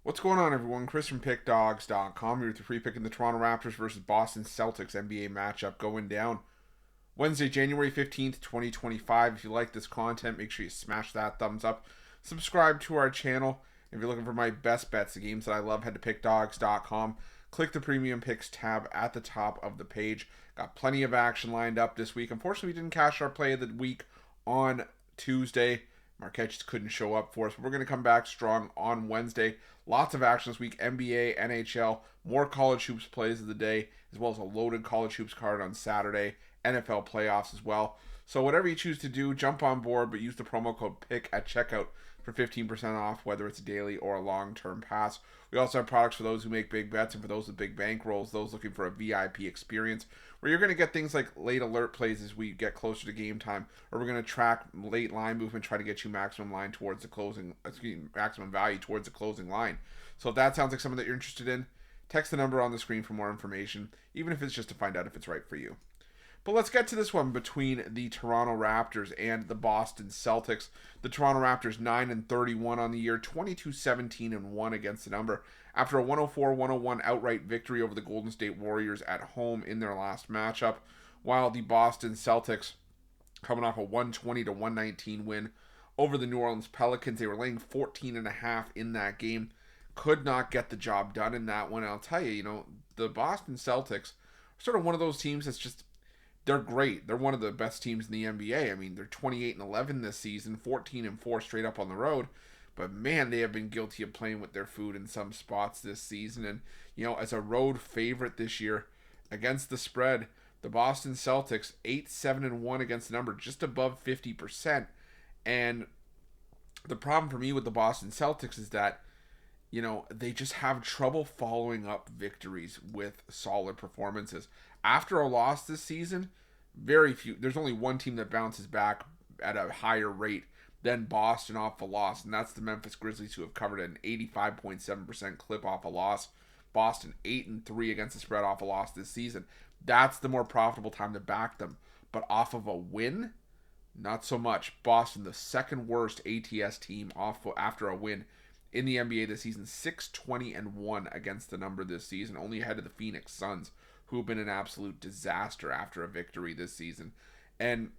What's going on, everyone? Chris from Pickdawgz.com here with the free pick in the Toronto Raptors versus Boston Celtics NBA matchup going down Wednesday, January 15th, 2025. If you like this content, make sure you smash that thumbs up. Subscribe to our channel. If you're looking for my best bets, the games that I love, head to Pickdawgz.com. Click the Premium Picks tab at the top of the page. Got plenty of action lined up this week. Unfortunately, we didn't cash our play of the week on Tuesday. Marquette just couldn't show up for us. But we're going to come back strong on Wednesday. Lots of action this week. NBA, NHL, more college hoops plays of the day, as well as a loaded college hoops card on Saturday. NFL playoffs as well. So whatever you choose to do, jump on board, but use the promo code PICK at checkout for 15% off, whether it's a daily or a long-term pass. We also have products for those who make big bets and for those with big bankrolls, those looking for a VIP experience, where you're going to get things like late alert plays as we get closer to game time, or we're going to track late line movement, try to get you maximum value towards the closing line. So if that sounds like something that you're interested in, text the number on the screen for more information, even if it's just to find out if it's right for you. But let's get to this one between the Toronto Raptors and the Boston Celtics. The Toronto Raptors 9-31 on the year, 22-17-1 against the number, after a 104-101 outright victory over the Golden State Warriors at home in their last matchup, while the Boston Celtics, coming off a 120-119 win over the New Orleans Pelicans, they were laying 14.5 in that game, could not get the job done in that one. And I'll tell you, the Boston Celtics are sort of one of those teams that's just, they're great. They're one of the best teams in the NBA. I mean, they're 28-11 this season, 14-4 straight up on the road. But man, they have been guilty of playing with their food in some spots this season. And, as a road favorite this year against the spread, the Boston Celtics 8-7-1 against the number, just above 50%. And the problem for me with the Boston Celtics is that, they just have trouble following up victories with solid performances. After a loss this season, there's only one team that bounces back at a higher rate than Boston off a loss, and that's the Memphis Grizzlies, who have covered an 85.7% clip off a loss. Boston 8-3 against the spread off a loss this season. That's the more profitable time to back them. But off of a win, not so much. Boston, the second worst ATS team after a win in the NBA this season, 6-20-1 against the number this season, only ahead of the Phoenix Suns, who have been an absolute disaster after a victory this season. And,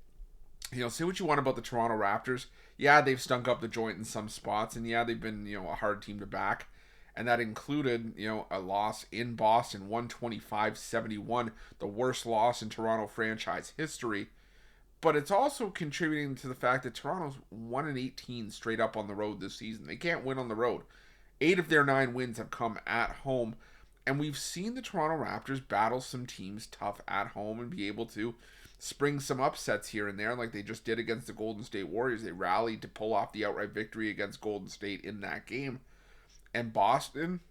say what you want about the Toronto Raptors. Yeah, they've stunk up the joint in some spots, and yeah, they've been, a hard team to back. And that included, a loss in Boston, 125-71, the worst loss in Toronto franchise history. But it's also contributing to the fact that Toronto's 1-18 straight up on the road this season. They can't win on the road. 8 of their 9 wins have come at home. And we've seen the Toronto Raptors battle some teams tough at home and be able to spring some upsets here and there, like they just did against the Golden State Warriors. They rallied to pull off the outright victory against Golden State in that game. And Boston,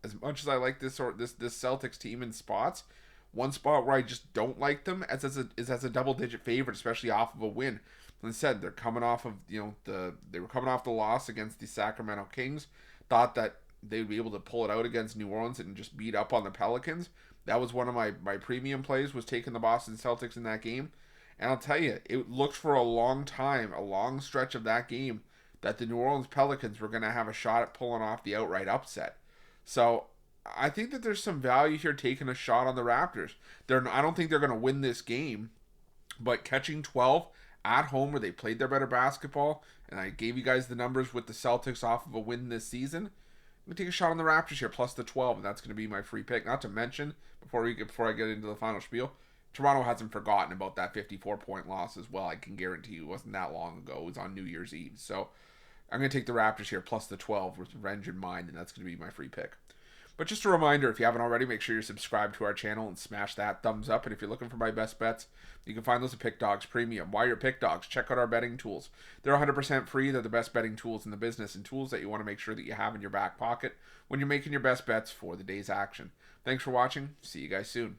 as much as I like this Celtics team in spots, one spot where I just don't like them is as a double-digit favorite, especially off of a win. As I said, they're coming off of they were coming off the loss against the Sacramento Kings. Thought that they would be able to pull it out against New Orleans and just beat up on the Pelicans. That was one of my premium plays, was taking the Boston Celtics in that game. And I'll tell you, it looked for a long time, a long stretch of that game, that the New Orleans Pelicans were going to have a shot at pulling off the outright upset. So I think that there's some value here taking a shot on the Raptors. I don't think they're going to win this game, but catching 12 at home where they played their better basketball, and I gave you guys the numbers with the Celtics off of a win this season, I'm going to take a shot on the Raptors here, plus the 12, and that's going to be my free pick. Not to mention, before I get into the final spiel, Toronto hasn't forgotten about that 54-point loss as well. I can guarantee you it wasn't that long ago. It was on New Year's Eve. So I'm going to take the Raptors here, plus the 12, with revenge in mind, and that's going to be my free pick. But just a reminder, if you haven't already, make sure you're subscribed to our channel and smash that thumbs up. And if you're looking for my best bets, you can find those at Pickdawgz Premium. While you're at Pickdawgz, check out our betting tools. They're 100% free. They're the best betting tools in the business, and tools that you want to make sure that you have in your back pocket when you're making your best bets for the day's action. Thanks for watching. See you guys soon.